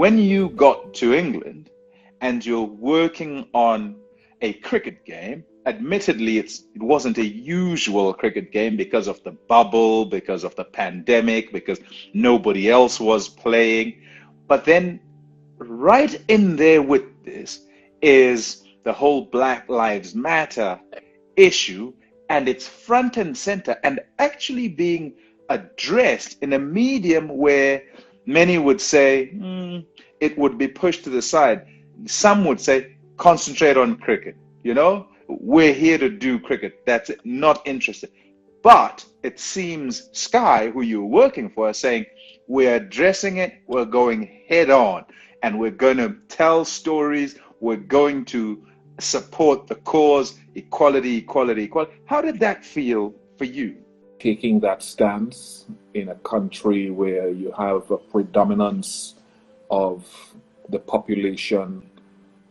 when you got to England and you're working on a cricket game, admittedly, it wasn't a usual cricket game because of the bubble, because of the pandemic, because nobody else was playing. But then right in there with this is the whole Black Lives Matter issue, and it's front and center and actually being addressed in a medium where many would say it would be pushed to the side. Some would say concentrate on cricket, we're here to do cricket, that's it, not interested. But it seems Sky, who you're working for, is saying we're addressing it, we're going head on, and we're going to tell stories, we're going to support the cause, equality, equality, equality. How did that feel for you? Taking that stance in a country where you have a predominance of the population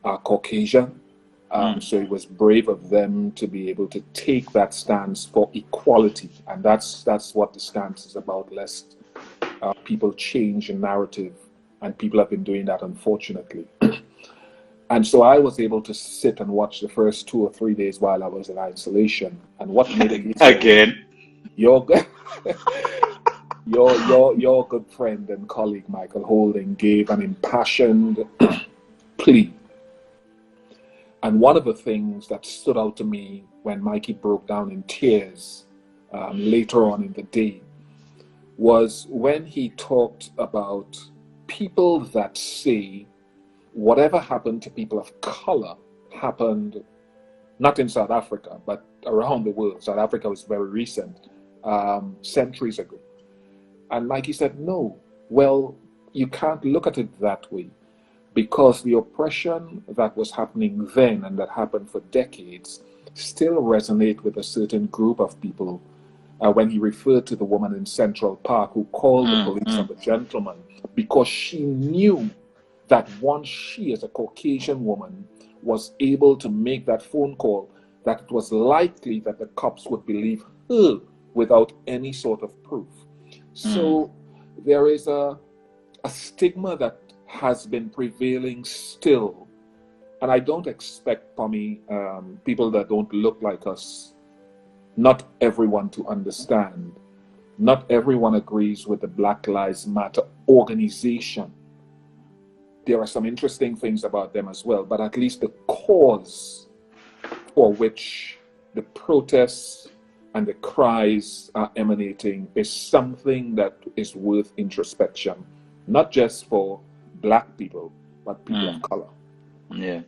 are Caucasian. So it was brave of them to be able to take that stance for equality. And that's what the stance is about, lest people change the narrative. And people have been doing that, unfortunately. And so I was able to sit and watch the first 2 or 3 days while I was in isolation. And what made it easier, again, your good friend and colleague Michael Holding gave an impassioned plea. And one of the things that stood out to me when Mikey broke down in tears later on in the day was when he talked about people that say whatever happened to people of color happened not in South Africa, but around the world. South Africa was very recent, centuries ago. And Mikey said, no, well, you can't look at it that way, because the oppression that was happening then and that happened for decades still resonate with a certain group of people. When he referred to the woman in Central Park who called the police on the gentleman because she knew that once she, as a Caucasian woman, was able to make that phone call, that it was likely that the cops would believe her without any sort of proof. So there is a stigma that has been prevailing still. And I don't expect, Pommie, people that don't look like us, not everyone to understand. Not everyone agrees with the Black Lives Matter organization. There are some interesting things about them as well, but at least the cause for which the protests and the cries are emanating is something that is worth introspection, not just for Black people, but people of color. Yeah.